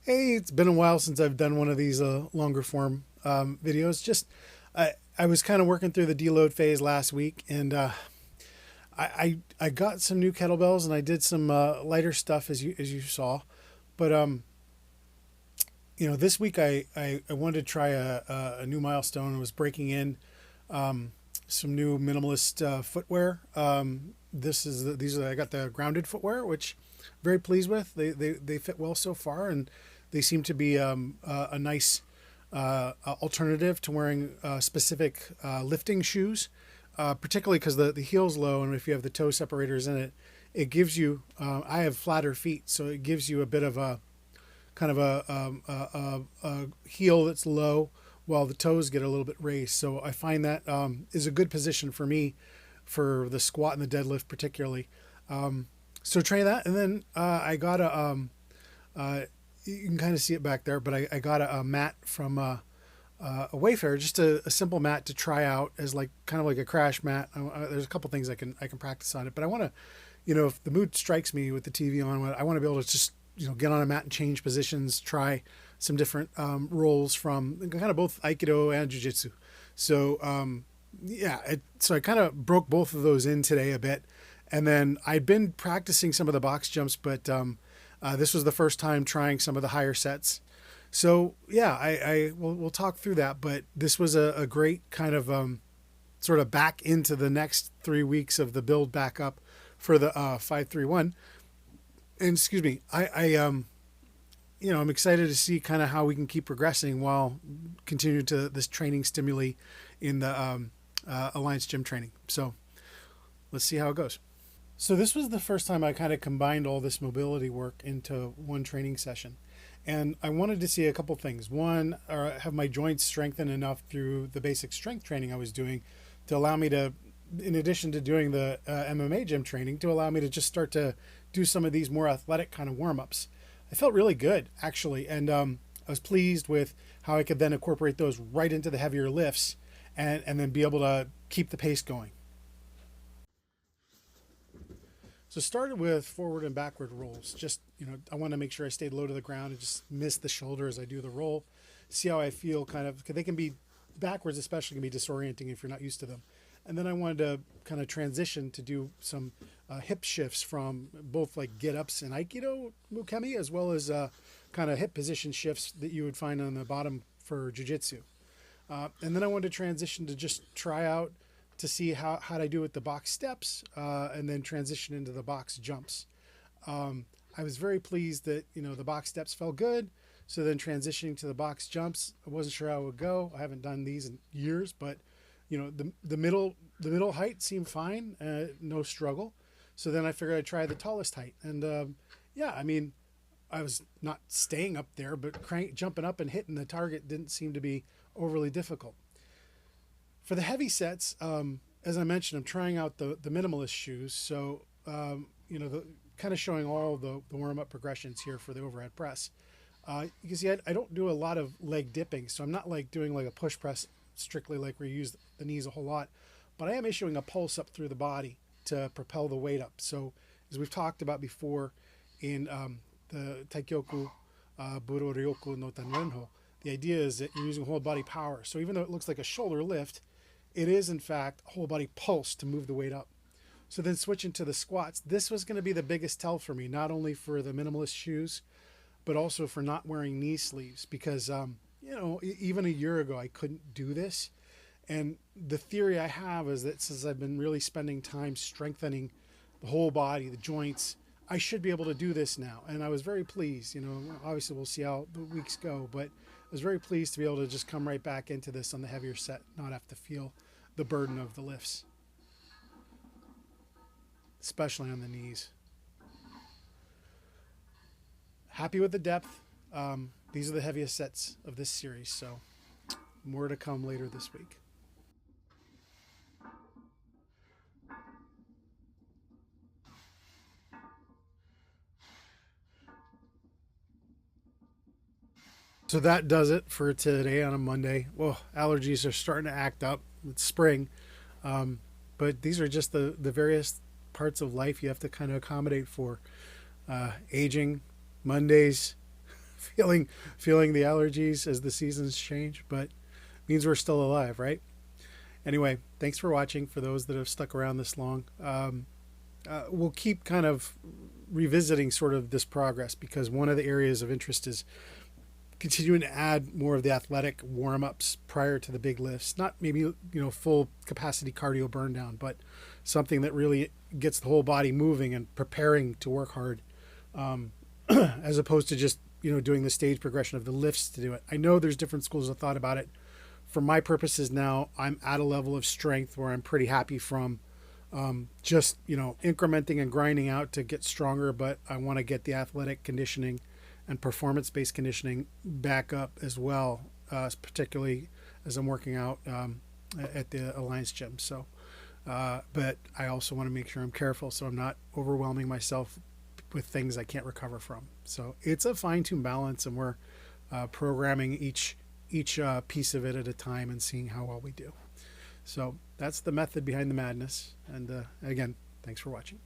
Hey, it's been a while since I've done one of these longer form videos. I was kind of working through the deload phase last week, and I got some new kettlebells, and I did some lighter stuff as you saw. But this week I wanted to try a new milestone. I was breaking in some new minimalist footwear. These are I got the Grounded Footwear, which I'm very pleased with. They fit well so far, and they seem to be a nice alternative to wearing specific lifting shoes, particularly because the heel's low, and if you have the toe separators in it, it gives you. I have flatter feet, so it gives you a bit of a kind of a heel that's low while the toes get a little bit raised. So I find that is a good position for me for the squat and the deadlift particularly. So try that, and then I got you can kind of see it back there, but I got a mat from a Wayfair, just a simple mat to try out as like kind of like a crash mat. There's a couple things I can practice on it, but I want to, if the mood strikes me with the TV on, I want to be able to just get on a mat and change positions, try some different rolls from kind of both Aikido and Jiu-Jitsu. So so I kind of broke both of those in today a bit, and then I'd been practicing some of the box jumps, but this was the first time trying some of the higher sets. So yeah, we'll talk through that, but this was a great kind of sort of back into the next 3 weeks of the build back up for the 531. And excuse me, I'm excited to see kind of how we can keep progressing while continuing to this training stimuli in the Alliance Gym training. So let's see how it goes. So this was the first time I kind of combined all this mobility work into one training session. And I wanted to see a couple things. One, have my joints strengthened enough through the basic strength training I was doing to allow me to, in addition to doing the MMA gym training, to allow me to just start to do some of these more athletic kind of warm-ups. I felt really good, actually. And I was pleased with how I could then incorporate those right into the heavier lifts and then be able to keep the pace going. So started with forward and backward rolls. Just, I want to make sure I stayed low to the ground and just miss the shoulder as I do the roll. See how I feel kind of, because they can be backwards, especially can be disorienting if you're not used to them. And then I wanted to kind of transition to do some hip shifts from both like get ups and Aikido Mukemi, as well as kind of hip position shifts that you would find on the bottom for Jiu-Jitsu. And then I wanted to transition to just try out to see how I do with the box steps, and then transition into the box jumps. I was very pleased that the box steps felt good. So then transitioning to the box jumps, I wasn't sure how it would go. I haven't done these in years, but the middle height seemed fine, no struggle. So then I figured I'd try the tallest height, and I was not staying up there, but jumping up and hitting the target didn't seem to be overly difficult. For the heavy sets, as I mentioned, I'm trying out the minimalist shoes. So, the kind of showing all the warm-up progressions here for the overhead press. You can see I don't do a lot of leg dipping, so I'm not like doing like a push press strictly like we use the knees a whole lot, but I am issuing a pulse up through the body to propel the weight up. So, as we've talked about before in the Taikyoku, Budoryoku no Tanrenhō, the idea is that you're using whole body power. So even though it looks like a shoulder lift, it is in fact a whole body pulse to move the weight up. So then switching to the squats, this was going to be the biggest tell for me, not only for the minimalist shoes, but also for not wearing knee sleeves, because even a year ago I couldn't do this. And the theory I have is that since I've been really spending time strengthening the whole body, the joints, I should be able to do this now. And I was very pleased. Obviously we'll see how the weeks go, but I was very pleased to be able to just come right back into this on the heavier set, not have to feel the burden of the lifts, especially on the knees. Happy with the depth. These are the heaviest sets of this series, so more to come later this week. So that does it for today on a Monday. Well, allergies are starting to act up. It's spring. But these are just the various parts of life you have to kind of accommodate for. Aging, Mondays, feeling the allergies as the seasons change, but means we're still alive, right? Anyway, thanks for watching. For those that have stuck around this long, we'll keep kind of revisiting sort of this progress, because one of the areas of interest is continuing to add more of the athletic warm-ups prior to the big lifts. Not maybe, full capacity cardio burn down, but something that really gets the whole body moving and preparing to work hard, as opposed to just, doing the stage progression of the lifts to do it. I know there's different schools of thought about it. For my purposes now, I'm at a level of strength where I'm pretty happy from just, incrementing and grinding out to get stronger, but I want to get the athletic conditioning and performance-based conditioning back up as well, particularly as I'm working out at the Alliance gym. So, but I also want to make sure I'm careful so I'm not overwhelming myself with things I can't recover from. So it's a fine-tuned balance, and we're programming each piece of it at a time and seeing how well we do. So that's the method behind the madness. And again, thanks for watching.